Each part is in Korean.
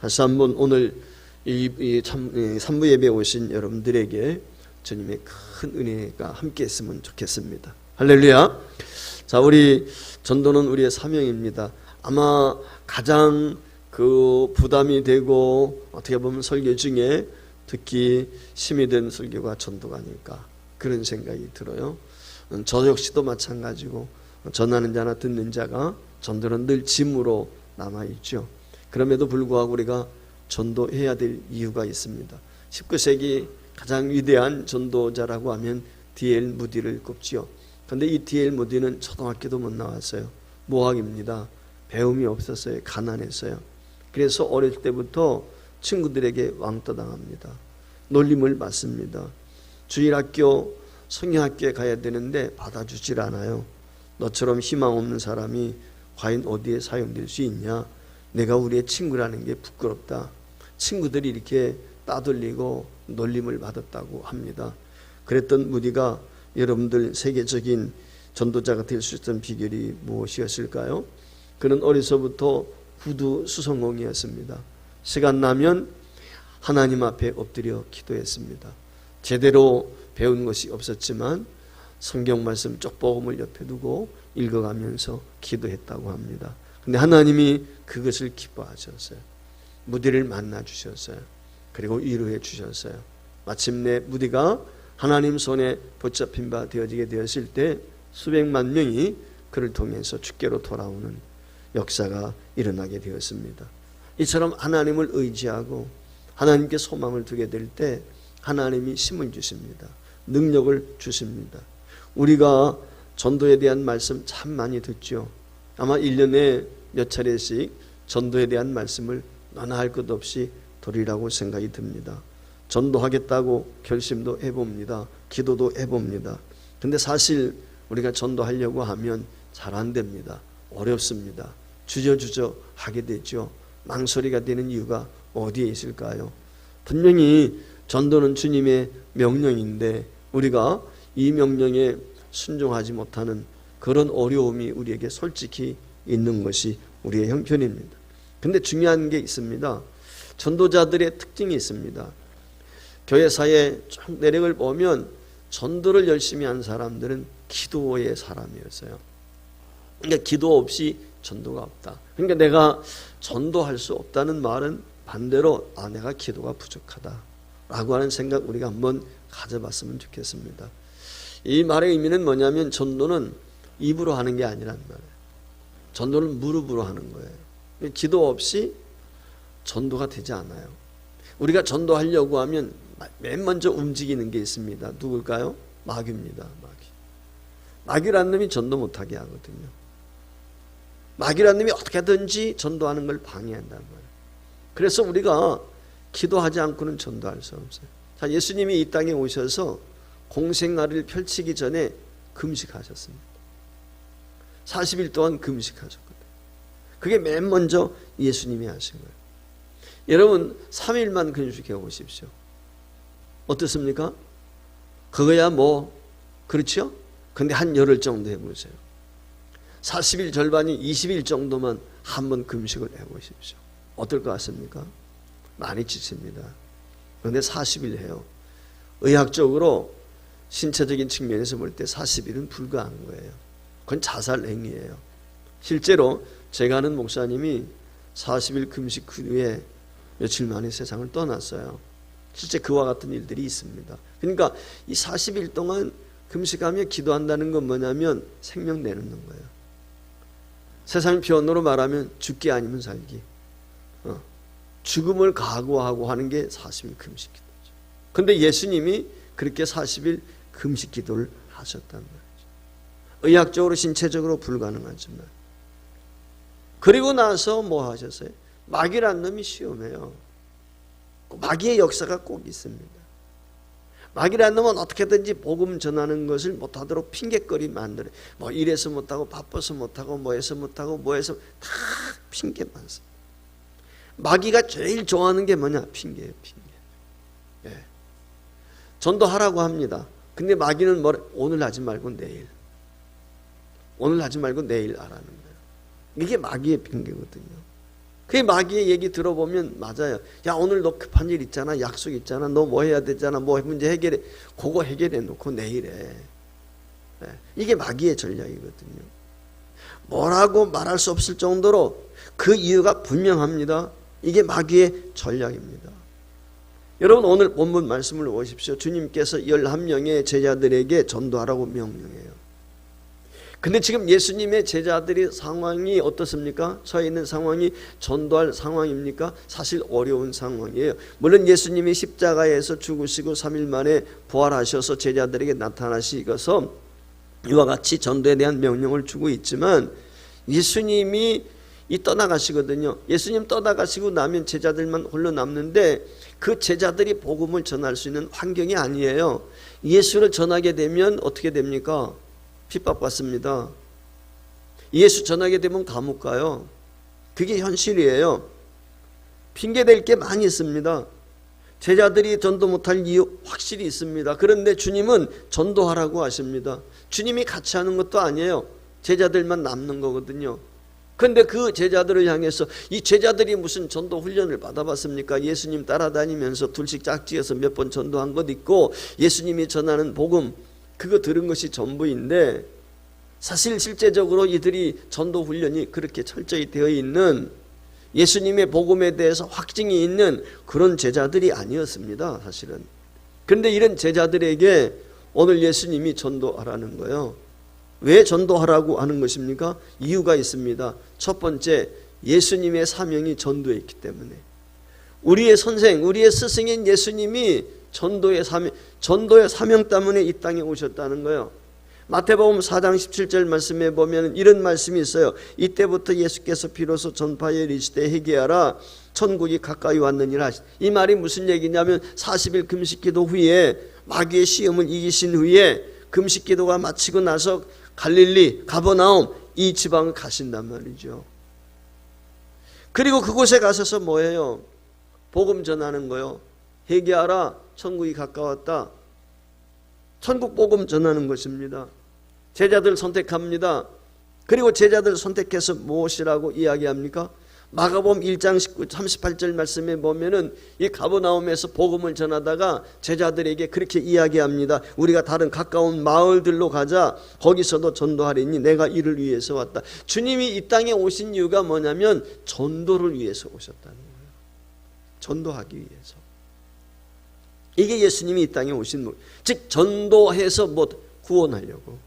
다시 한번 오늘 이 3부 예배에 오신 여러분들에게 주님의 큰 은혜가 함께 했으면 좋겠습니다. 할렐루야. 자, 우리 전도는 우리의 사명입니다. 아마 가장 부담이 되고 어떻게 보면 설교 중에 듣기 힘이 든 설교가 전도가 아닐까, 그런 생각이 들어요. 저 역시도 마찬가지고, 전하는 자나 듣는 자가 전도는 늘 짐으로 남아있죠. 그럼에도 불구하고 우리가 전도해야 될 이유가 있습니다. 19세기 가장 위대한 전도자라고 하면 D.L. 무디를 꼽지요. 그런데 이 D.L. 무디는 초등학교도 못 나왔어요. 모학입니다. 배움이 없었어요. 가난했어요. 그래서 어릴 때부터 친구들에게 왕따당합니다. 놀림을 받습니다. 주일학교, 성경학교에 가야 되는데 받아주질 않아요. 너처럼 희망 없는 사람이 과연 어디에 사용될 수 있냐? 내가 우리의 친구라는 게 부끄럽다. 친구들이 이렇게 따돌리고 놀림을 받았다고 합니다. 그랬던 무디가 여러분들 세계적인 전도자가 될 수 있던 비결이 무엇이었을까요? 그는 어려서부터 구두 수성공이었습니다. 시간 나면 하나님 앞에 엎드려 기도했습니다. 제대로 배운 것이 없었지만 성경 말씀 쪽복음을 옆에 두고 읽어가면서 기도했다고 합니다. 근데 하나님이 그것을 기뻐하셨어요. 무디를 만나 주셨어요. 그리고 위로해 주셨어요. 마침내 무디가 하나님 손에 붙잡힌 바 되어지게 되었을 때 수백만 명이 그를 통해서 주께로 돌아오는 역사가 일어나게 되었습니다. 이처럼 하나님을 의지하고 하나님께 소망을 두게 될 때 하나님이 힘을 주십니다. 능력을 주십니다. 우리가 전도에 대한 말씀 참 많이 듣죠. 아마 1년에 몇 차례씩 전도에 대한 말씀을 너나 할 것 없이 드리라고 생각이 듭니다. 전도하겠다고 결심도 해봅니다. 기도도 해봅니다. 근데 사실 우리가 전도하려고 하면 잘 안 됩니다. 어렵습니다. 주저주저 하게 되죠. 망설이가 되는 이유가 어디에 있을까요? 분명히 전도는 주님의 명령인데 우리가 이 명령에 순종하지 못하는 그런 어려움이 우리에게 솔직히 있는 것이 우리의 형편입니다. 근데 중요한 게 있습니다. 전도자들의 특징이 있습니다. 교회사의 쭉 내력을 보면 전도를 열심히 한 사람들은 기도의 사람이었어요. 그러니까 기도 없이 전도가 없다. 그러니까 내가 전도할 수 없다는 말은 반대로 내가 기도가 부족하다 라고 하는 생각 우리가 한번 가져봤으면 좋겠습니다. 이 말의 의미는 뭐냐면 전도는 입으로 하는 게 아니란 말이에요. 전도는 무릎으로 하는 거예요. 기도 없이 전도가 되지 않아요. 우리가 전도하려고 하면 맨 먼저 움직이는 게 있습니다. 누굴까요? 마귀입니다. 마귀라는 놈이 전도 못하게 하거든요. 마귀라는 놈이 어떻게든지 전도하는 걸 방해한단 말이에요. 그래서 우리가 기도하지 않고는 전도할 수 없어요. 자, 예수님이 이 땅에 오셔서 공생활을 펼치기 전에 금식하셨습니다. 40일 동안 금식하셨거든요. 그게 맨 먼저 예수님이 하신 거예요. 여러분 3일만 금식해 보십시오. 어떻습니까? 그거야 그렇죠? 근데 한 열흘 정도 해보세요. 40일 절반이 20일 정도만 한번 금식을 해보십시오. 어떨 것 같습니까? 많이 지칩니다. 그런데 40일 해요. 의학적으로 신체적인 측면에서 볼 때 40일은 불가한 거예요. 그건 자살 행위예요. 실제로 제가 아는 목사님이 40일 금식 후에 며칠 만에 세상을 떠났어요. 실제 그와 같은 일들이 있습니다. 그러니까 이 40일 동안 금식하며 기도한다는 건 뭐냐면 생명 내놓는 거예요. 세상 표현으로 말하면 죽기 아니면 살기. 죽음을 각오하고 하는 게 40일 금식 기도죠. 그런데 예수님이 그렇게 40일 금식 기도를 하셨단 말이죠. 의학적으로 신체적으로 불가능하지만. 그리고 나서 뭐 하셨어요? 마귀란 놈이 시험해요. 마귀의 역사가 꼭 있습니다. 마귀란 놈은 어떻게든지 복음 전하는 것을 못하도록 핑계거리 만들어요. 이래서 못하고 바빠서 못하고 뭐해서 못하고 뭐해서 다 핑계 많습니다. 마귀가 제일 좋아하는 게 뭐냐? 핑계예요. 핑계. 예. 전도하라고 합니다. 근데 마귀는 오늘 하지 말고 내일. 오늘 하지 말고 내일 하라는 거예요. 이게 마귀의 핑계거든요. 그 마귀의 얘기 들어보면 맞아요. 야, 오늘 너 급한 일 있잖아, 약속 있잖아, 너 뭐 해야 되잖아, 뭐 문제 해결해, 그거 해결해 놓고 내일 해. 이게 마귀의 전략이거든요. 뭐라고 말할 수 없을 정도로 그 이유가 분명합니다. 이게 마귀의 전략입니다. 여러분, 오늘 본문 말씀을 보십시오. 주님께서 11명의 제자들에게 전도하라고 명령해요. 근데 지금 예수님의 제자들이 상황이 어떻습니까? 처해 있는 상황이 전도할 상황입니까? 사실 어려운 상황이에요. 물론 예수님이 십자가에서 죽으시고 3일 만에 부활하셔서 제자들에게 나타나시고서 이와 같이 전도에 대한 명령을 주고 있지만 예수님이 떠나가시거든요. 예수님 떠나가시고 나면 제자들만 홀로 남는데 그 제자들이 복음을 전할 수 있는 환경이 아니에요. 예수를 전하게 되면 어떻게 됩니까? 핍박받습니다. 예수 전하게 되면 감옥 가요. 그게 현실이에요. 핑계댈 게 많이 있습니다. 제자들이 전도 못할 이유 확실히 있습니다. 그런데 주님은 전도하라고 하십니다. 주님이 같이 하는 것도 아니에요. 제자들만 남는 거거든요. 그런데 그 제자들을 향해서 이 제자들이 무슨 전도 훈련을 받아봤습니까? 예수님 따라다니면서 둘씩 짝지어서 몇 번 전도한 것 있고 예수님이 전하는 복음 그거 들은 것이 전부인데 사실 실제적으로 이들이 전도 훈련이 그렇게 철저히 되어 있는 예수님의 복음에 대해서 확증이 있는 그런 제자들이 아니었습니다. 사실은. 그런데 이런 제자들에게 오늘 예수님이 전도하라는 거예요. 왜 전도하라고 하는 것입니까? 이유가 있습니다. 첫 번째, 예수님의 사명이 전도였기 때문에. 우리의 선생, 우리의 스승인 예수님이 전도의 사명 때문에 이 땅에 오셨다는 거예요. 마태복음 4장 17절 말씀에 보면 이런 말씀이 있어요. 이때부터 예수께서 비로소 전파에 이르시되 회개하라 천국이 가까이 왔느니라. 이 말이 무슨 얘기냐면 40일 금식기도 후에 마귀의 시험을 이기신 후에 금식기도가 마치고 나서 갈릴리 가버나움 이 지방을 가신단 말이죠. 그리고 그곳에 가셔서 뭐예요? 복음 전하는 거요. 회개하라 천국이 가까웠다. 천국 복음 전하는 것입니다. 제자들 선택합니다. 그리고 제자들 선택해서 무엇이라고 이야기합니까? 마가복음 1장 38절 말씀에 보면은 이 가버나움에서 복음을 전하다가 제자들에게 그렇게 이야기합니다. 우리가 다른 가까운 마을들로 가자. 거기서도 전도하리니 내가 이를 위해서 왔다. 주님이 이 땅에 오신 이유가 뭐냐면 전도를 위해서 오셨다는 거예요. 전도하기 위해서. 이게 예수님이 이 땅에 오신 목, 즉 전도해서 뭐 구원하려고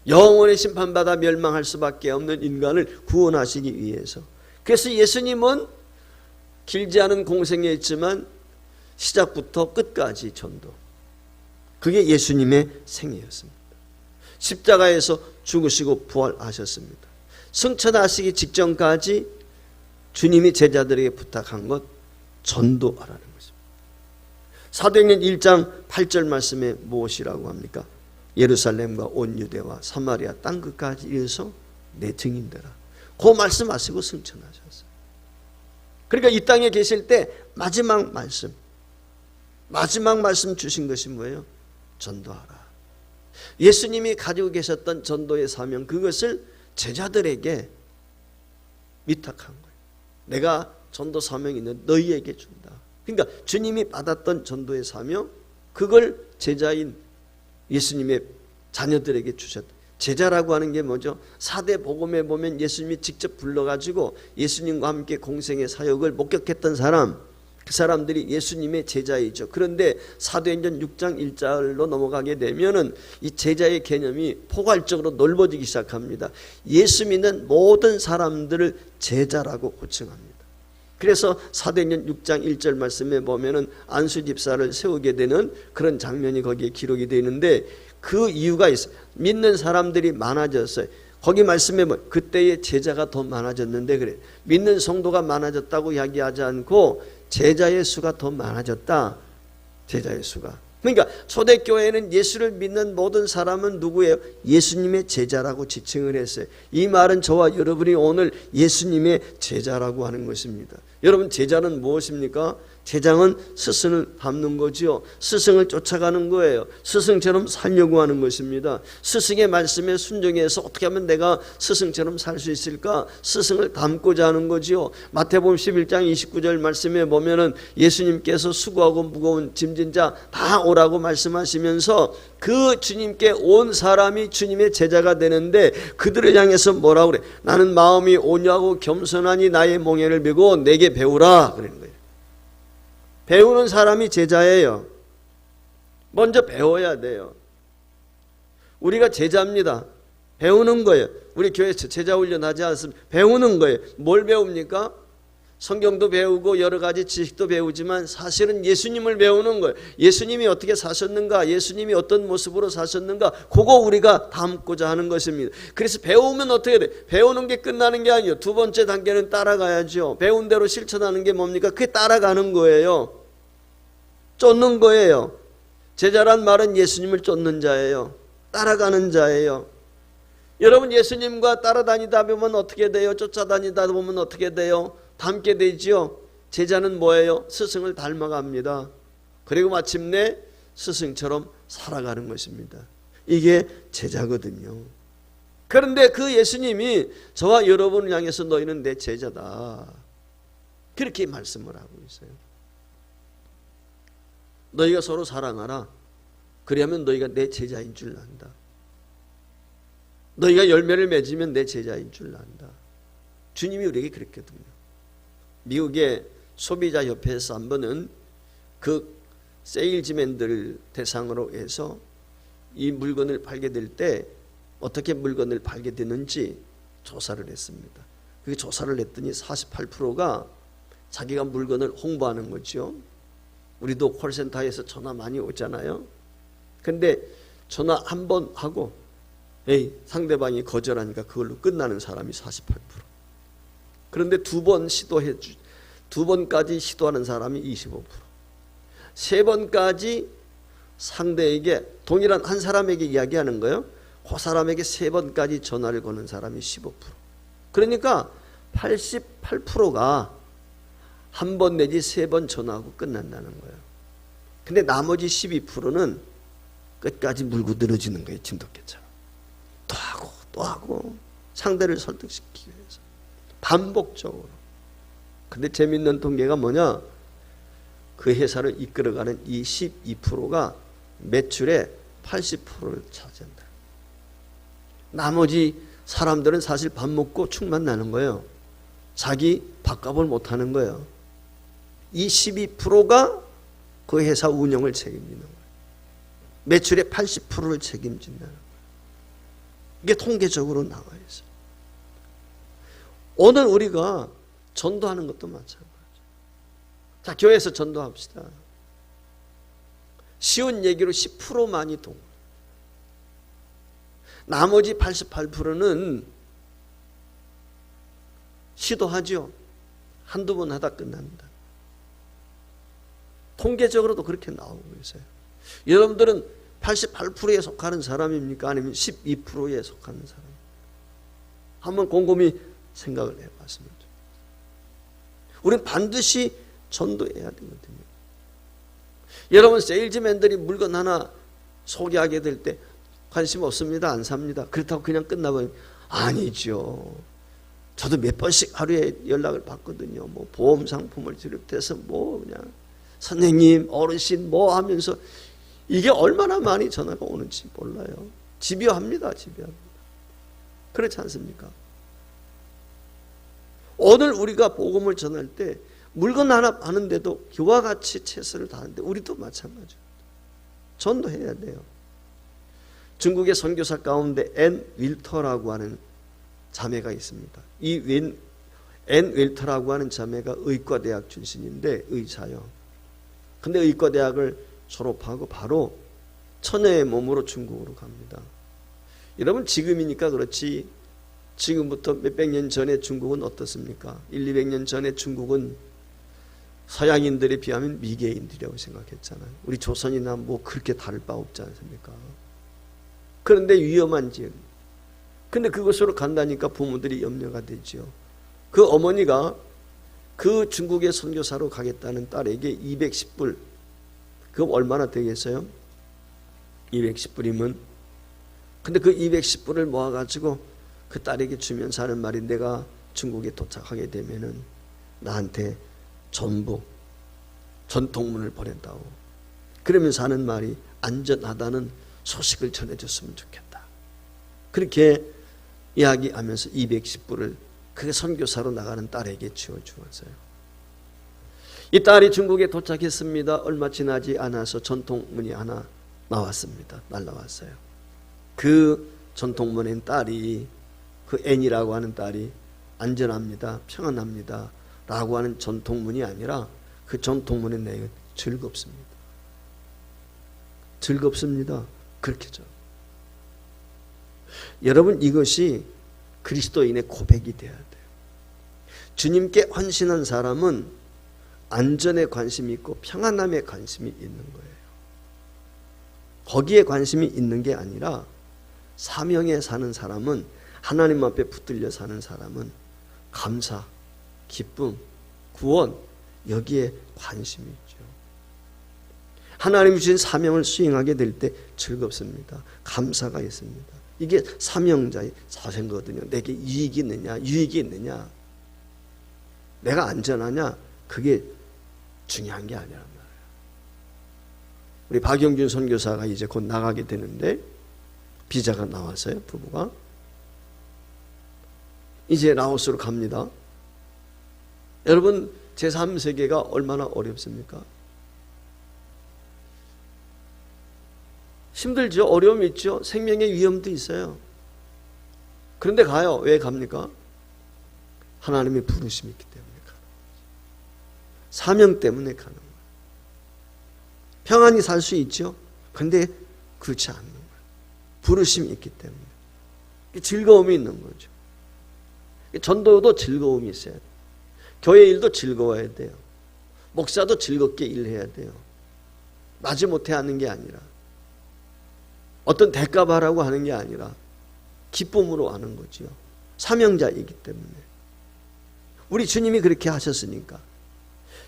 영원히 심판받아 멸망할 수밖에 없는 인간을 구원하시기 위해서. 그래서 예수님은 길지 않은 공생에 있지만 시작부터 끝까지 전도. 그게 예수님의 생애였습니다. 십자가에서 죽으시고 부활하셨습니다. 승천하시기 직전까지 주님이 제자들에게 부탁한 것 전도하라는 것입니다. 사도행전 1장 8절 말씀에 무엇이라고 합니까? 예루살렘과 온 유대와 사마리아 땅끝까지 이르서 내 증인되라. 그 말씀하시고 승천하셨어요. 그러니까 이 땅에 계실 때 마지막 말씀 주신 것이 뭐예요? 전도하라. 예수님이 가지고 계셨던 전도의 사명, 그것을 제자들에게 위탁한 거예요. 내가 전도 사명이 있는 너희에게 준다. 그러니까 주님이 받았던 전도의 사명, 그걸 제자인 예수님의 자녀들에게 주셨다. 제자라고 하는 게 뭐죠? 4대 복음에 보면 예수님이 직접 불러가지고 예수님과 함께 공생의 사역을 목격했던 사람, 그 사람들이 예수님의 제자이죠. 그런데 사도행전 6장 1절로 넘어가게 되면은 이 제자의 개념이 포괄적으로 넓어지기 시작합니다. 예수 믿는 모든 사람들을 제자라고 호칭합니다. 그래서 사도행전 6장 1절 말씀에 보면은 안수 집사를 세우게 되는 그런 장면이 거기에 기록이 되어 있는데 그 이유가 있어요. 믿는 사람들이 많아졌어요. 거기 말씀에 그때의 제자가 더 많아졌는데 그래. 믿는 성도가 많아졌다고 이야기하지 않고 제자의 수가 더 많아졌다. 제자의 수가. 그러니까 초대교회는 예수를 믿는 모든 사람은 누구예요? 예수님의 제자라고 지칭을 했어요. 이 말은 저와 여러분이 오늘 예수님의 제자라고 하는 것입니다. 여러분, 제자는 무엇입니까? 제자는 스승을 밟는 거지요. 스승을 쫓아가는 거예요. 스승처럼 살려고 하는 것입니다. 스승의 말씀에 순종해서 어떻게 하면 내가 스승처럼 살 수 있을까? 스승을 닮고자 하는 거지요. 마태복음 11장 29절 말씀에 보면은 예수님께서 수고하고 무거운 짐진 자 다 오라고 말씀하시면서 그 주님께 온 사람이 주님의 제자가 되는데 그들을 향해서 뭐라고 그래? 나는 마음이 온유하고 겸손하니 나의 몽에를 메고 내게 배우라 그러는 거예요. 배우는 사람이 제자예요. 먼저 배워야 돼요. 우리가 제자입니다. 배우는 거예요. 우리 교회에서 제자 훈련하지 않습니까? 배우는 거예요. 뭘 배웁니까? 성경도 배우고 여러 가지 지식도 배우지만 사실은 예수님을 배우는 거예요. 예수님이 어떻게 사셨는가, 예수님이 어떤 모습으로 사셨는가, 그거 우리가 담고자 하는 것입니다. 그래서 배우면 어떻게 돼? 배우는 게 끝나는 게 아니에요. 두 번째 단계는 따라가야죠. 배운 대로 실천하는 게 뭡니까? 그게 따라가는 거예요. 쫓는 거예요. 제자란 말은 예수님을 쫓는 자예요. 따라가는 자예요. 여러분, 예수님과 따라다니다 보면 어떻게 돼요? 쫓아다니다 보면 어떻게 돼요? 닮게 되지요. 제자는 뭐예요? 스승을 닮아갑니다. 그리고 마침내 스승처럼 살아가는 것입니다. 이게 제자거든요. 그런데 그 예수님이 저와 여러분을 향해서 너희는 내 제자다, 그렇게 말씀을 하고 있어요. 너희가 서로 사랑하라. 그러면 너희가 내 제자인 줄 안다. 너희가 열매를 맺으면 내 제자인 줄 안다. 주님이 우리에게 그랬거든요. 미국의 소비자협회에서 한 번은 그 세일즈맨들을 대상으로 해서 이 물건을 팔게 될 때 어떻게 물건을 팔게 되는지 조사를 했습니다. 그 조사를 했더니 48%가 자기가 물건을 홍보하는 거죠. 우리도 콜센터에서 전화 많이 오잖아요. 근데 전화 한 번 하고 상대방이 거절하니까 그걸로 끝나는 사람이 48%. 그런데 두 번까지 시도하는 사람이 25%. 세 번까지 상대에게 동일한 한 사람에게 이야기하는 거예요. 그 사람에게 세 번까지 전화를 거는 사람이 15%. 그러니까 88%가 한 번 내지 세 번 전화하고 끝난다는 거예요. 근데 나머지 12%는 끝까지 물고 늘어지는 거예요. 진돗개처럼. 또 하고 상대를 설득시키기 위해서 반복적으로. 근데 재밌는 통계가 뭐냐? 그 회사를 이끌어가는 이 12%가 매출의 80%를 차지한다. 나머지 사람들은 사실 밥 먹고 축만 나는 거예요. 자기 밥값을 못하는 거예요. 이 12%가 그 회사 운영을 책임지는 거예요. 매출의 80%를 책임진다는 거예요. 이게 통계적으로 나와 있어요. 오늘 우리가 전도하는 것도 마찬가지예요. 자, 교회에서 전도합시다. 쉬운 얘기로 10%만이 동원. 나머지 88%는 시도하죠. 한두 번 하다 끝난다. 통계적으로도 그렇게 나오고 있어요. 여러분들은 88%에 속하는 사람입니까? 아니면 12%에 속하는 사람? 한번 곰곰이 생각을 해봤습니다. 우리는 반드시 전도해야 되거든요. 여러분, 세일즈맨들이 물건 하나 소개하게 될 때 관심 없습니다. 안 삽니다. 그렇다고 그냥 끝나버리면 아니죠. 저도 몇 번씩 하루에 연락을 받거든요. 뭐 보험 상품을 비롯해서 뭐 그냥 선생님, 어르신 뭐 하면서 이게 얼마나 많이 전화가 오는지 몰라요. 집요합니다. 집요합니다. 그렇지 않습니까? 오늘 우리가 복음을 전할 때 물건 하나 파는데도 그와 같이 최선을 다하는데 우리도 마찬가지입니다. 전도해야 돼요. 중국의 선교사 가운데 앤 윌터라고 하는 자매가 있습니다. 이 앤 윌터라고 하는 자매가 의과대학 출신인데 의사요. 근데 의과대학을 졸업하고 바로 처녀의 몸으로 중국으로 갑니다. 여러분, 지금이니까 그렇지 지금부터 몇백 년 전에 중국은 어떻습니까? 1, 200년 전에 중국은 서양인들에 비하면 미개인들이라고 생각했잖아요. 우리 조선이나 뭐 그렇게 다를 바 없지 않습니까? 그런데 위험한 지역. 근데 그곳으로 간다니까 부모들이 염려가 되죠. 그 어머니가 그 중국의 선교사로 가겠다는 딸에게 210불, 그럼 얼마나 되겠어요? 210불이면, 근데 그 210불을 모아가지고 그 딸에게 주면서 하는 말이, 내가 중국에 도착하게 되면은 나한테 전부 전통문을 보낸다고. 그러면서 하는 말이, 안전하다는 소식을 전해줬으면 좋겠다. 그렇게 이야기하면서 210불을 그 선교사로 나가는 딸에게 주었어요. 이 딸이 중국에 도착했습니다. 얼마 지나지 않아서 전통문이 하나 나왔습니다. 날라왔어요. 그 전통문엔 딸이, 그 앤이라고 하는 딸이 안전합니다, 평안합니다 라고 하는 전통문이 아니라, 그 전통문의 내용은 즐겁습니다. 즐겁습니다. 그렇게죠. 여러분, 이것이 그리스도인의 고백이 되어야 돼요. 주님께 헌신한 사람은 안전에 관심이 있고 평안함에 관심이 있는 거예요. 거기에 관심이 있는 게 아니라, 사명에 사는 사람은, 하나님 앞에 붙들려 사는 사람은 감사, 기쁨, 구원, 여기에 관심이 있죠. 하나님이 주신 사명을 수행하게 될 때 즐겁습니다. 감사가 있습니다. 이게 사명자의 자세거든요. 내게 이익이 있느냐, 유익이 있느냐, 내가 안전하냐, 그게 중요한 게 아니란 말이에요. 우리 박영준 선교사가 이제 곧 나가게 되는데, 비자가 나왔어요. 부부가 이제 라오스로 갑니다. 여러분, 제3세계가 얼마나 어렵습니까? 힘들죠. 어려움이 있죠. 생명의 위험도 있어요. 그런데 가요. 왜 갑니까? 하나님의 부르심이 있기 때문에 가는 거죠. 사명 때문에 가는 거예요. 평안히 살 수 있죠. 그런데 그렇지 않는 거예요. 부르심이 있기 때문에. 즐거움이 있는 거죠. 전도도 즐거움이 있어야 돼요. 교회 일도 즐거워야 돼요. 목사도 즐겁게 일해야 돼요. 마지못해 하는 게 아니라, 어떤 대가 바라고 하는 게 아니라 기쁨으로 하는 거지요. 사명자이기 때문에. 우리 주님이 그렇게 하셨으니까.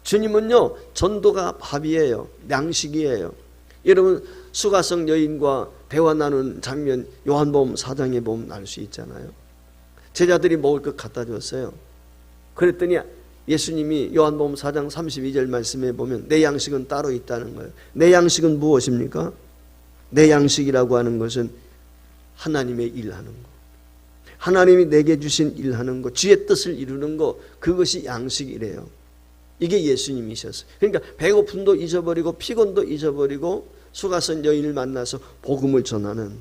주님은요, 전도가 밥이에요. 양식이에요. 여러분, 수가성 여인과 대화 나눈 장면 요한복음 4장에 보면 알 수 있잖아요. 제자들이 먹을 것 갖다 줬어요. 그랬더니 예수님이 요한복음 4장 32절 말씀에 보면 내 양식은 따로 있다는 거예요. 내 양식은 무엇입니까? 내 양식이라고 하는 것은 하나님의 일하는 거, 하나님이 내게 주신 일하는 거, 주의 뜻을 이루는 거, 그것이 양식이래요. 이게 예수님이셨어요. 그러니까 배고픔도 잊어버리고 피곤도 잊어버리고 수가성 여인을 만나서 복음을 전하는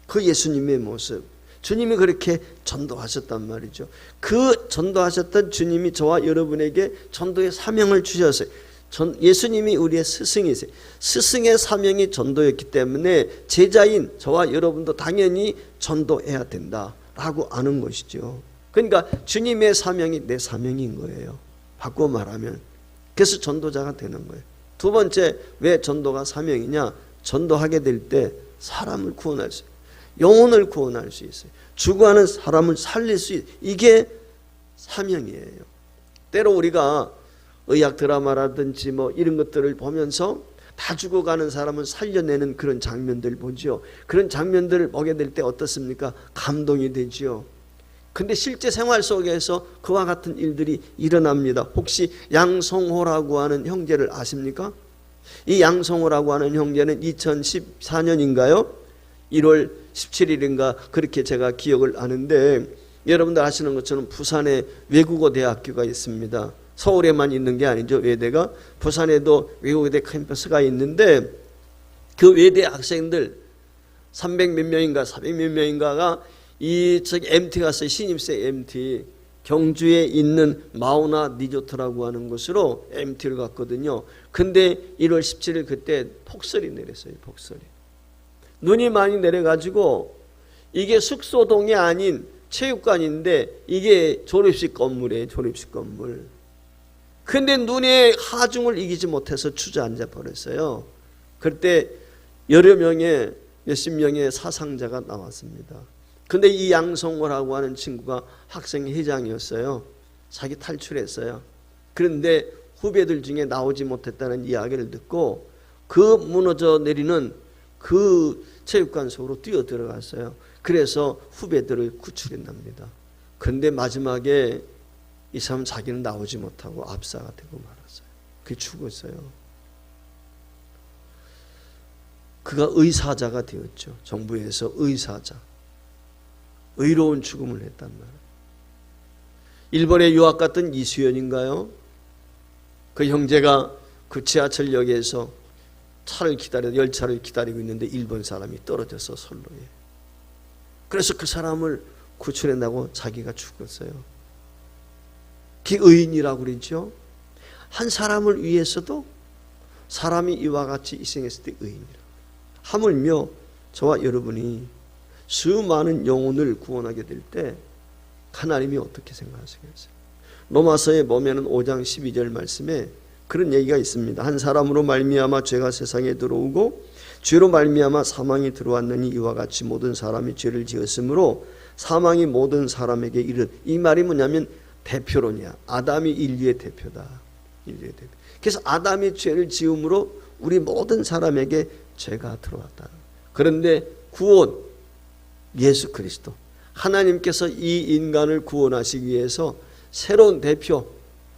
그 예수님의 모습, 주님이 그렇게 전도하셨단 말이죠. 그 전도하셨던 주님이 저와 여러분에게 전도의 사명을 주셨어요. 예수님이 우리의 스승이세요. 스승의 사명이 전도였기 때문에 제자인 저와 여러분도 당연히 전도해야 된다라고 아는 것이죠. 그러니까 주님의 사명이 내 사명인 거예요. 바꿔 말하면. 그래서 전도자가 되는 거예요. 두 번째, 왜 전도가 사명이냐? 전도하게 될 때 사람을 구원할 수 있어요. 영혼을 구원할 수 있어요. 죽어가는 사람을 살릴 수 있어요. 이게 사명이에요. 때로 우리가 의학 드라마라든지 뭐 이런 것들을 보면서 다 죽어가는 사람을 살려내는 그런 장면들 보죠. 그런 장면들을 보게 될 때 어떻습니까? 감동이 되죠. 근데 실제 생활 속에서 그와 같은 일들이 일어납니다. 혹시 양성호라고 하는 형제를 아십니까? 이 양성호라고 하는 형제는 2014년인가요? 1월 17일인가 그렇게 제가 기억을 하는데, 여러분들 아시는 것처럼 부산에 외국어 대학교가 있습니다. 서울에만 있는 게 아니죠. 외대가 부산에도 외국어대 캠퍼스가 있는데, 그 외대 학생들 300몇 명인가 400몇 명인가가 이 MT 갔어요. 신입생 MT. 경주에 있는 마우나 리조트라고 하는 곳으로 MT를 갔거든요. 근데 1월 17일 그때 폭설이 내렸어요. 폭설이. 눈이 많이 내려가지고 이게 숙소동이 아닌 체육관인데 이게 졸업식 건물이에요. 졸업식 건물. 그런데 눈의 하중을 이기지 못해서 주저앉아 버렸어요. 그때 여러 명의 몇십 명의 사상자가 나왔습니다. 근데 이 양성호라고 하는 친구가 학생회장이었어요. 자기 탈출했어요. 그런데 후배들 중에 나오지 못했다는 이야기를 듣고 그 무너져 내리는 그 체육관 속으로 뛰어 들어갔어요. 그래서 후배들을 구출했답니다. 그런데 마지막에 이 사람 자기는 나오지 못하고 압사가 되고 말았어요. 그게 죽었어요. 그가 의사자가 되었죠. 정부에서 의사자. 의로운 죽음을 했단 말이에요. 일본에 유학 갔던 이수연인가요? 그 형제가 그 지하철역에서 열차를 기다리고 있는데 일본 사람이 떨어져서 선로에. 그래서 그 사람을 구출한다고 자기가 죽었어요. 그게 의인이라고 그러죠. 한 사람을 위해서도 사람이 이와 같이 희생했을 때 의인이라고. 하물며 저와 여러분이 수많은 영혼을 구원하게 될 때 하나님이 어떻게 생각하시겠어요? 로마서에 보면 5장 12절 말씀에 그런 얘기가 있습니다. 한 사람으로 말미암아 죄가 세상에 들어오고 죄로 말미암아 사망이 들어왔느니 이와 같이 모든 사람이 죄를 지었으므로 사망이 모든 사람에게 이르. 이 말이 뭐냐면 대표론이야. 아담이 인류의 대표다. 인류의 대표. 그래서 아담이 죄를 지음으로 우리 모든 사람에게 죄가 들어왔다. 그런데 구원, 예수 그리스도, 하나님께서 이 인간을 구원하시기 위해서 새로운 대표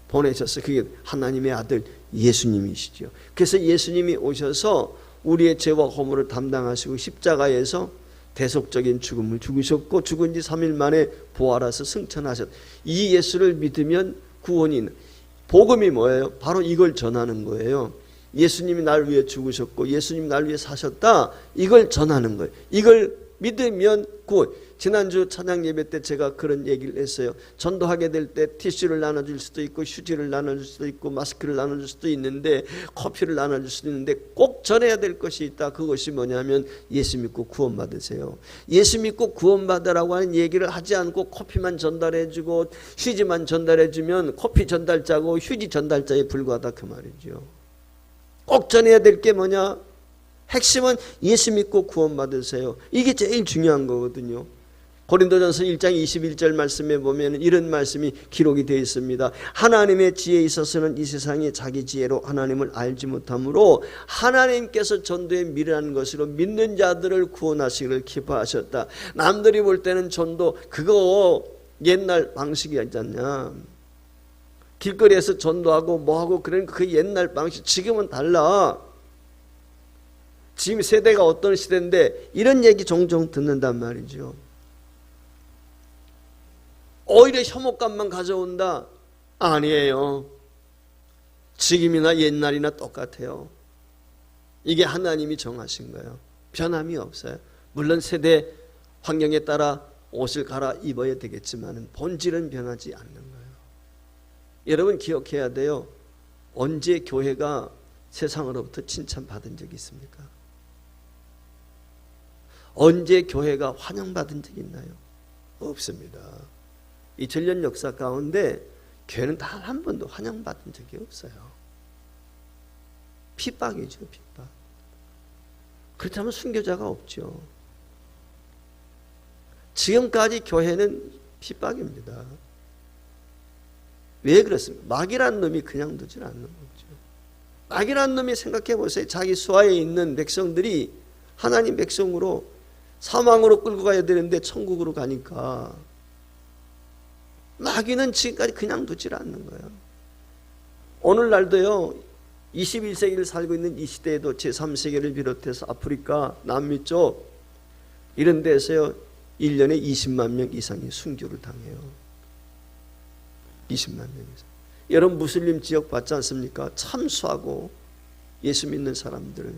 보내셨어요. 그게 하나님의 아들 예수님이시죠. 그래서 예수님이 오셔서 우리의 죄와 허물을 담당하시고 십자가에서 대속적인 죽음을 죽으셨고 죽은 지 3일 만에 부활하셔서 승천하셨다. 이 예수를 믿으면 구원이 있는. 복음이 뭐예요? 바로 이걸 전하는 거예요. 예수님이 날 위해 죽으셨고 예수님이 날 위해 사셨다. 이걸 전하는 거예요. 이걸 믿으면 구원. 지난주 찬양 예배 때 제가 그런 얘기를 했어요. 전도하게 될 때 티슈를 나눠줄 수도 있고 휴지를 나눠줄 수도 있고 마스크를 나눠줄 수도 있는데 커피를 나눠줄 수도 있는데 꼭 전해야 될 것이 있다. 그것이 뭐냐면 예수 믿고 구원받으세요. 예수 믿고 구원받으라고 하는 얘기를 하지 않고 커피만 전달해주고 휴지만 전달해주면 커피 전달자고 휴지 전달자에 불과하다 그 말이죠. 꼭 전해야 될 게 뭐냐? 핵심은 예수 믿고 구원받으세요. 이게 제일 중요한 거거든요. 고린도전서 1장 21절 말씀에 보면 이런 말씀이 기록이 되어 있습니다. 하나님의 지혜에 있어서는 이 세상이 자기 지혜로 하나님을 알지 못하므로 하나님께서 전도에 미련한 것으로 믿는 자들을 구원하시기를 기뻐하셨다. 남들이 볼 때는 전도 그거 옛날 방식이 있잖냐. 길거리에서 전도하고 뭐하고 그런 그 옛날 방식 지금은 달라. 지금 세대가 어떤 시대인데 이런 얘기 종종 듣는단 말이죠. 오히려 혐오감만 가져온다. 아니에요. 지금이나 옛날이나 똑같아요. 이게 하나님이 정하신 거예요. 변함이 없어요. 물론 세대 환경에 따라 옷을 갈아입어야 되겠지만 본질은 변하지 않는 거예요. 여러분 기억해야 돼요. 언제 교회가 세상으로부터 칭찬받은 적이 있습니까? 언제 교회가 환영받은 적이 있나요? 없습니다. 2000년 역사 가운데 교회는 단 한 번도 환영받은 적이 없어요. 핍박이죠, 핍박. 그렇다면 순교자가 없죠. 지금까지 교회는 핍박입니다. 왜 그렇습니까? 마귀란 놈이 그냥 두질 않는 거죠. 마귀란 놈이 생각해 보세요. 자기 수하에 있는 백성들이 하나님 백성으로 사망으로 끌고 가야 되는데 천국으로 가니까 마귀는 지금까지 그냥 두질 않는 거예요. 오늘날도요. 21세기를 살고 있는 이 시대에도 제3세계를 비롯해서 아프리카, 남미 쪽 이런 데서요. 1년에 20만 명 이상이 순교를 당해요. 20만 명 이상. 여러분 무슬림 지역 봤지 않습니까? 참수하고 예수 믿는 사람들.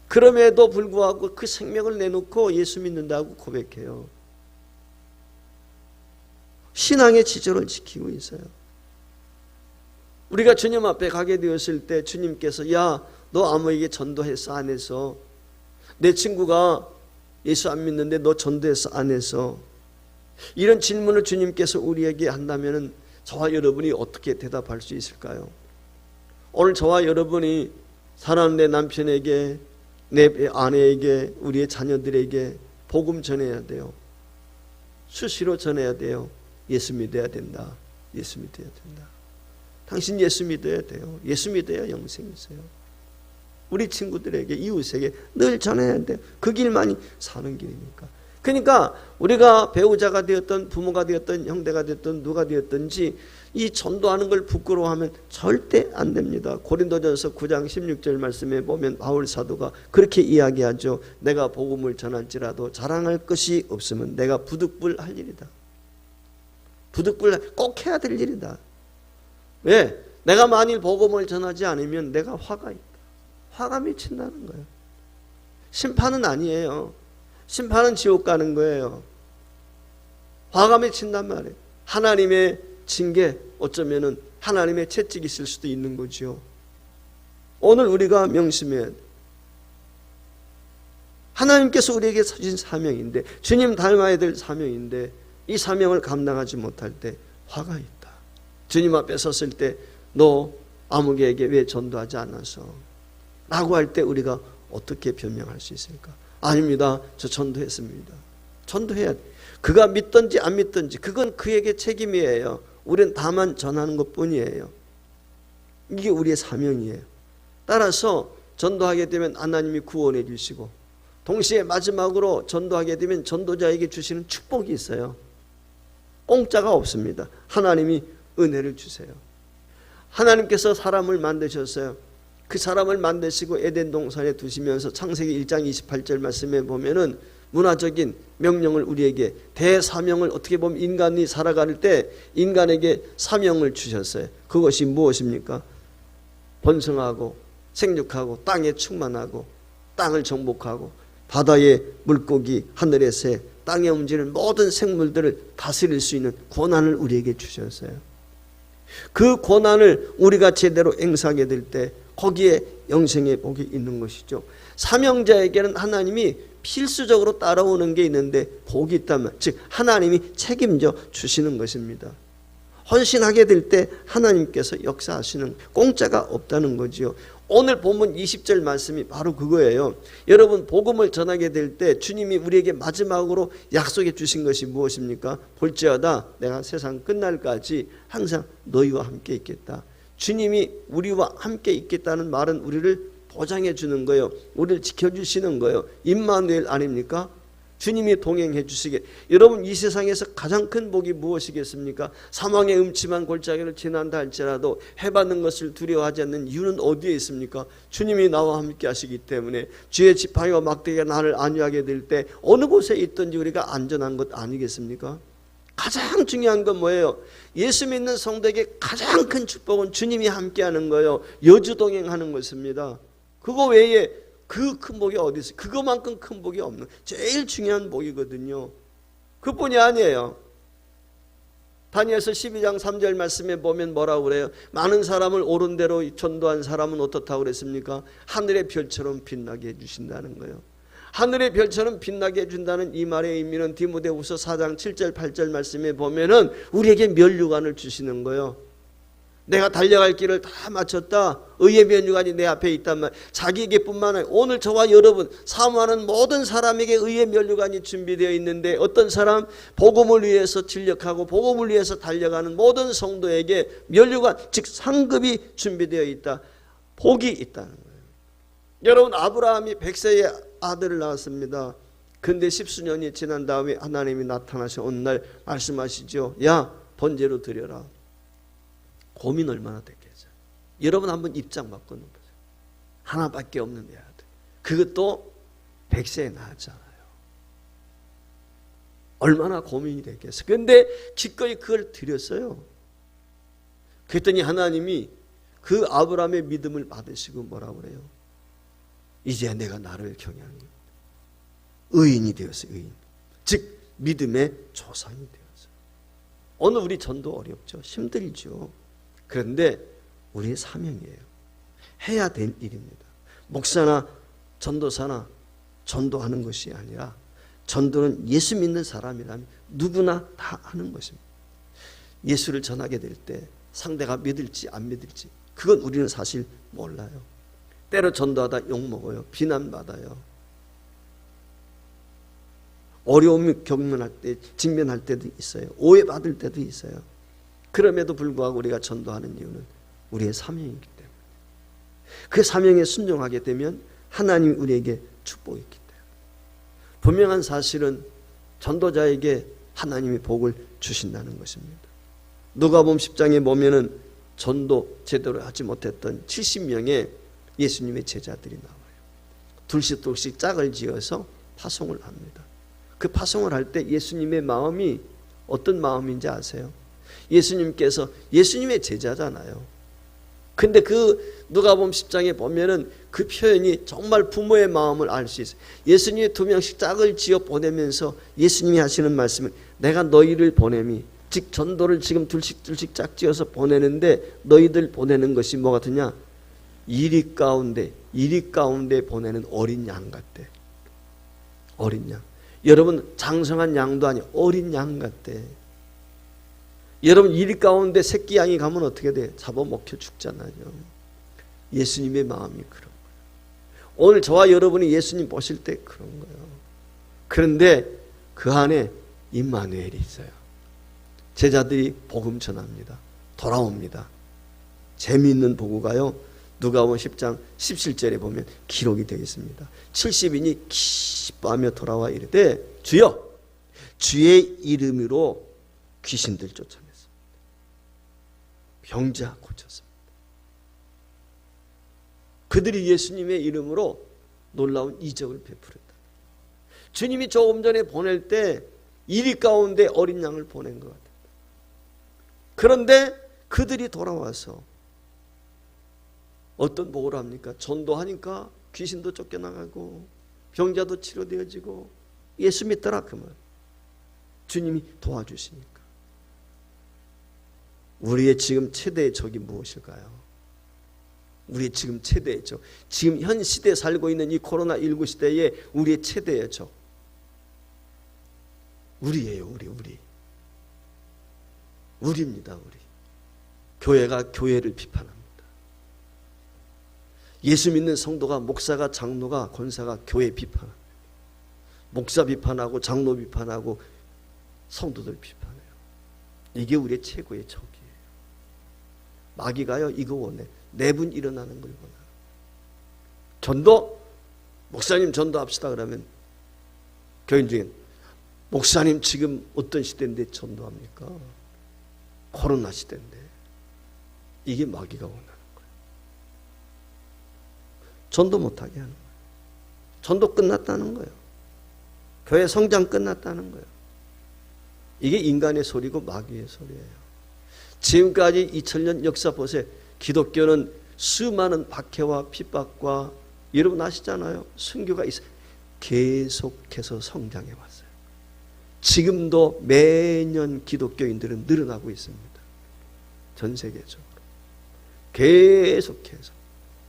그럼에도 불구하고 그 생명을 내놓고 예수 믿는다고 고백해요. 신앙의 지조를 지키고 있어요. 우리가 주님 앞에 가게 되었을 때 주님께서 야, 너 아무에게 전도했어 안 했어? 내 친구가 예수 안 믿는데 너 전도했어 안 했어? 이런 질문을 주님께서 우리에게 한다면 저와 여러분이 어떻게 대답할 수 있을까요? 오늘 저와 여러분이 사랑하는 내 남편에게, 내 아내에게, 우리의 자녀들에게 복음 전해야 돼요. 수시로 전해야 돼요. 예수 믿어야 된다. 예수 믿어야 된다. 당신 예수 믿어야 돼요. 예수 믿어야 영생이 있어요. 우리 친구들에게, 이웃에게 늘 전해야 돼요. 그 길만이 사는 길이니까. 그러니까 우리가 배우자가 되었던, 부모가 되었던, 형제가 되었던, 누가 되었든지 이 전도하는 걸 부끄러워하면 절대 안 됩니다. 고린도전서 9장 16절 말씀에 보면 바울 사도가 그렇게 이야기하죠. 내가 복음을 전할지라도 자랑할 것이 없으면 내가 부득불할 일이다. 부득불 꼭 해야 될 일이다. 왜? 내가 만일 복음을 전하지 않으면 내가 화가 있다. 화가 미친다는 거예요. 심판은 아니에요. 심판은 지옥 가는 거예요. 화가 미친단 말이에요. 하나님의 징계, 어쩌면은 하나님의 채찍이 있을 수도 있는 거죠. 오늘 우리가 명심해야 돼. 하나님께서 우리에게 주신 사명인데, 주님 닮아야 될 사명인데 이 사명을 감당하지 못할 때 화가 있다. 주님 앞에 섰을 때 너 아무개에게 왜 전도하지 않아서? 라고 할 때 우리가 어떻게 변명할 수 있을까? 아닙니다. 저 전도했습니다. 전도해야 돼. 그가 믿든지 안 믿든지 그건 그에게 책임이에요. 우리는 다만 전하는 것뿐이에요. 이게 우리의 사명이에요. 따라서 전도하게 되면 하나님이 구원해 주시고, 동시에 마지막으로 전도하게 되면 전도자에게 주시는 축복이 있어요. 공짜가 없습니다. 하나님이 은혜를 주세요. 하나님께서 사람을 만드셨어요. 그 사람을 만드시고 에덴 동산에 두시면서 창세기 1장 28절 말씀에 보면은 문화적인 명령을 우리에게, 대사명을, 어떻게 보면 인간이 살아갈 때 인간에게 사명을 주셨어요. 그것이 무엇입니까? 번성하고 생육하고 땅에 충만하고 땅을 정복하고 바다의 물고기, 하늘의 새, 땅에 움직이는 모든 생물들을 다스릴 수 있는 권한을 우리에게 주셨어요. 그 권한을 우리가 제대로 행사하게 될 때 거기에 영생의 복이 있는 것이죠. 사명자에게는 하나님이 필수적으로 따라오는 게 있는데 복이 있다면, 즉 하나님이 책임져 주시는 것입니다. 헌신하게 될 때 하나님께서 역사하시는, 공짜가 없다는 거지요. 오늘 본문 20절 말씀이 바로 그거예요. 여러분, 복음을 전하게 될 때 주님이 우리에게 마지막으로 약속해 주신 것이 무엇입니까? 볼지어다 내가 세상 끝날까지 항상 너희와 함께 있겠다. 주님이 우리와 함께 있겠다는 말은 우리를 보장해 주는 거예요. 우리를 지켜주시는 거예요. 임마누엘 아닙니까? 주님이 동행해 주시게. 여러분, 이 세상에서 가장 큰 복이 무엇이겠습니까? 사망의 음침한 골짜기를 지난다 할지라도 해받는 것을 두려워하지 않는 이유는 어디에 있습니까? 주님이 나와 함께 하시기 때문에. 쥐의 지팡이와 막대기가 나를 안위하게 될 때 어느 곳에 있든지 우리가 안전한 것 아니겠습니까? 가장 중요한 건 뭐예요? 예수 믿는 성도에게 가장 큰 축복은 주님이 함께하는 거예요. 여주동행하는 것입니다. 그거 외에 그 큰 복이 어디 있어요? 그거만큼 큰 복이 없는, 제일 중요한 복이거든요. 그뿐이 아니에요. 다니엘서 12장 3절 말씀에 보면 뭐라고 그래요? 많은 사람을 옳은 대로 전도한 사람은 어떻다고 그랬습니까? 하늘의 별처럼 빛나게 해주신다는 거예요. 하늘의 별처럼 빛나게 해준다는 이 말의 의미는 디모데후서 4장 7절 8절 말씀에 보면은 우리에게 면류관을 주시는 거예요. 내가 달려갈 길을 다 마쳤다. 의의 면류관이 내 앞에 있단 말. 자기에게뿐만 아니라 오늘 저와 여러분 사모하는 모든 사람에게 의의 면류관이 준비되어 있는데, 어떤 사람 복음을 위해서 진력하고 복음을 위해서 달려가는 모든 성도에게 면류관, 즉 상급이 준비되어 있다. 복이 있다는 거예요. 여러분, 아브라함이 100세의 아들을 낳았습니다. 근데 10수년이 지난 다음에 하나님이 나타나셔 어느 날 말씀하시죠. 야, 번제로 드려라. 고민 얼마나 됐겠어요. 여러분 한번 입장 바꿔놓으세요. 하나밖에 없는 내 아들, 그것도 100세에 낳았잖아요. 얼마나 고민이 됐겠어요. 그런데 기꺼이 그걸 드렸어요. 그랬더니 하나님이 그 아브라함의 믿음을 받으시고 뭐라고 그래요? 이제 내가 나를 경외하는 거예요. 의인이 되었어요. 의인. 즉 믿음의 조상이 되었어요. 오늘 우리 전도 어렵죠. 힘들죠. 그런데 우리의 사명이에요. 해야 될 일입니다. 목사나 전도사나 전도하는 것이 아니라, 전도는 예수 믿는 사람이라면 누구나 다 하는 것입니다. 예수를 전하게 될 때 상대가 믿을지 안 믿을지 그건 우리는 사실 몰라요. 때로 전도하다 욕먹어요. 비난받아요. 어려움을 경험할 때, 직면할 때도 있어요. 오해받을 때도 있어요. 그럼에도 불구하고 우리가 전도하는 이유는 우리의 사명이기 때문에, 그 사명에 순종하게 되면 하나님이 우리에게 축복이 있기 때문에, 분명한 사실은 전도자에게 하나님이 복을 주신다는 것입니다. 누가복음 10장에 보면은 전도 제대로 하지 못했던 70명의 예수님의 제자들이 나와요. 둘씩 짝을 지어서 파송을 합니다. 그 파송을 할 때 예수님의 마음이 어떤 마음인지 아세요? 예수님께서 예수님의 제자잖아요. 근데 그 누가복음 10장에 보면은 그 표현이 정말 부모의 마음을 알 수 있어요. 예수님이 2명씩 짝을 지어 보내면서 예수님이 하시는 말씀은 내가 너희를 보냄이, 즉 전도를 지금 둘씩 짝 지어서 보내는데 너희들 보내는 것이 뭐 같으냐? 이리 가운데 보내는 어린 양 같대. 어린 양. 여러분 장성한 양도 아니에요. 어린 양 같대. 여러분 이리 가운데 새끼 양이 가면 어떻게 돼? 잡아먹혀 죽잖아요. 예수님의 마음이 그런 거예요. 오늘 저와 여러분이 예수님 보실 때 그런 거예요. 그런데 그 안에 임마누엘이 있어요. 제자들이 복음 전합니다. 돌아옵니다. 재미있는 보고가요. 누가복음 10장 17절에 보면 기록이 되어 있습니다. 70인이 기뻐하며 돌아와 이르되 주여, 주의 이름으로 귀신들 쫓아냈습니다. 병자 고쳤습니다. 그들이 예수님의 이름으로 놀라운 이적을 베풀었다. 주님이 조금 전에 보낼 때 이리 가운데 어린 양을 보낸 것 같아요. 그런데 그들이 돌아와서 어떤 복을 합니까? 전도하니까 귀신도 쫓겨나가고 병자도 치료되어지고 예수 믿더라 그 말. 주님이 도와주시니까. 우리의 지금 최대의 적이 무엇일까요? 우리의 지금 최대의 적, 지금 현 시대에 살고 있는 이 코로나19 시대에 우리의 최대의 적 우리예요. 우리입니다. 우리. 교회가 교회를 비판합니다. 예수 믿는 성도가, 목사가, 장로가, 권사가 교회 비판합니다. 목사 비판하고 장로 비판하고 성도들 비판해요. 이게 우리의 최고의 적이에요. 마귀가요 이거 원해. 내분 일어나는 걸 원해요. 전도? 목사님 전도합시다 그러면 교인 중에 목사님 지금 어떤 시대인데 전도합니까? 코로나 시대인데. 이게 마귀가 원하는 거예요. 전도 못하게 하는 거예요. 전도 끝났다는 거예요. 교회 성장 끝났다는 거예요. 이게 인간의 소리고 마귀의 소리예요. 지금까지 2000년 역사 보세요. 기독교는 수많은 박해와 핍박과 여러분 아시잖아요. 순교가 있어요. 계속해서 성장해 왔어요. 지금도 매년 기독교인들은 늘어나고 있습니다. 전 세계적으로. 계속해서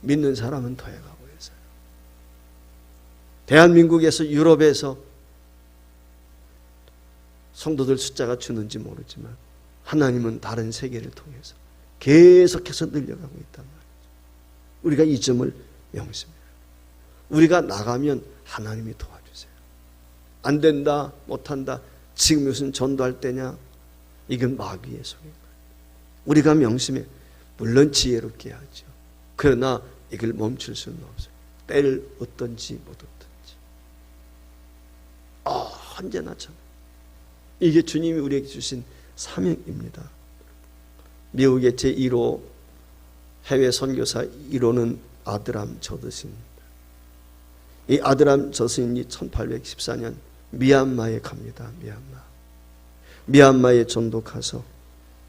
믿는 사람은 더해가고 있어요. 대한민국에서 유럽에서 성도들 숫자가 주는지 모르지만 하나님은 다른 세계를 통해서 계속해서 늘려가고 있단 말이죠. 우리가 이 점을 명심해요. 우리가 나가면 하나님이 도와주세요. 안 된다, 못한다, 지금 무슨 전도할 때냐? 이건 마귀의 소리인 거예요. 우리가 명심해. 물론 지혜롭게 하죠. 그러나 이걸 멈출 수는 없어요. 때를 얻든지 못 얻든지. 언제나 참. 이게 주님이 우리에게 주신 사명입니다. 미국의 제1호 해외 선교사 1호는 아드람 저드슨입니다. 이 아드람 저드슨이 1814년 미얀마에 갑니다. 미얀마에 전도 가서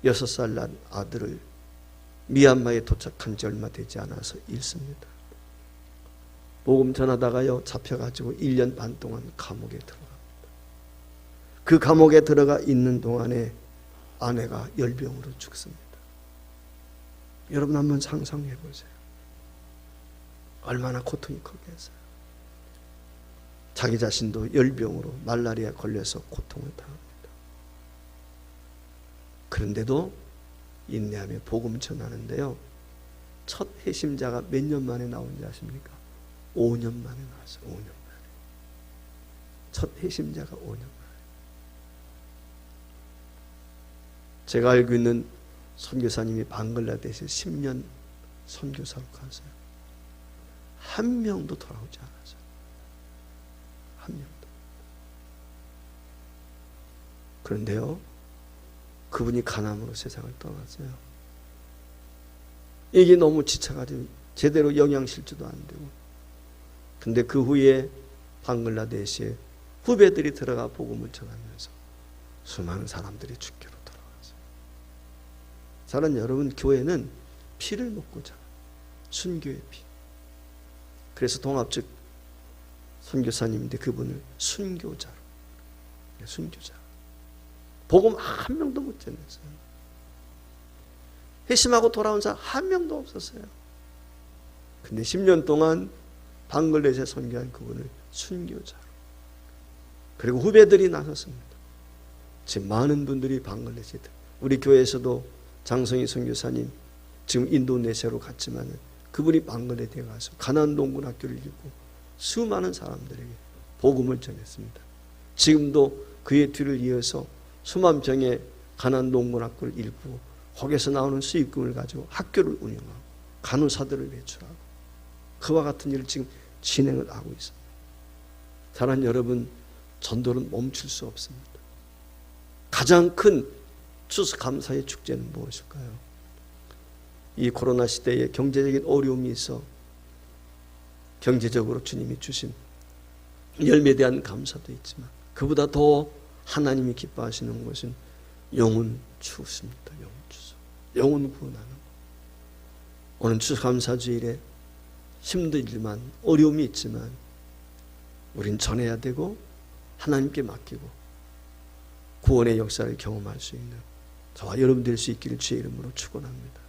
6살 난 아들을 미얀마에 도착한 지 얼마 되지 않아서 잃습니다. 복음 전하다가요 잡혀가지고 1년 반 동안 감옥에 들어갑니다. 그 감옥에 들어가 있는 동안에 아내가 열병으로 죽습니다. 여러분 한번 상상해 보세요. 얼마나 고통이 크겠어요. 자기 자신도 열병으로 말라리아에 걸려서 고통을 당합니다. 그런데도 인내하며 복음 전하는데요. 첫 회심자가 몇 년 만에 나온지 아십니까? 5년 만에 나왔어요. 5년 만에. 첫 회심자가 5년 만에. 제가 알고 있는 선교사님이 방글라데시에 10년 선교사로 갔어요. 한 명도 돌아오지 않았어요. 한 명도. 그런데요, 그분이 간암으로 세상을 떠났어요. 이게 너무 지쳐가지고 제대로 영양실조도 안 되고. 근데 그 후에 방글라데시에 후배들이 들어가 복음을 전하면서 수많은 사람들이 주께로 돌아왔어요. 사랑하는 여러분, 교회는 피를 먹고 자라요. 순교의 피. 그래서 동합적 선교사님인데 그분을 순교자로, 순교자. 복음 한 명도 못 전했어요. 회심하고 돌아온 사람 한 명도 없었어요. 근데 10년 동안 방글라데시에 선교한 그분을 순교자로. 그리고 후배들이 나섰습니다. 지금 많은 분들이 방글라데시에, 우리 교회에서도 장성희 선교사님 지금 인도네시아로 갔지만 그분이 방글라데시에 가서 가난동군 학교를 읽고 수많은 사람들에게 복음을 전했습니다. 지금도 그의 뒤를 이어서 수만 병의 가난동군 학교를 읽고 거기에서 나오는 수익금을 가지고 학교를 운영하고 간호사들을 배출하고 그와 같은 일을 지금 진행을 하고 있습니다. 사랑하는 여러분, 전도는 멈출 수 없습니다. 가장 큰 추수감사의 축제는 무엇일까요? 이 코로나 시대에 경제적인 어려움이 있어 경제적으로 주님이 주신 열매에 대한 감사도 있지만 그보다 더 하나님이 기뻐하시는 것은 영혼 추수입니다. 영혼 추수. 영혼 구원하는 것. 오늘 추수감사주일에 힘들지만 어려움이 있지만 우린 전해야 되고 하나님께 맡기고 구원의 역사를 경험할 수 있는 저와 여러분 될 수 있기를 주의 이름으로 축원합니다.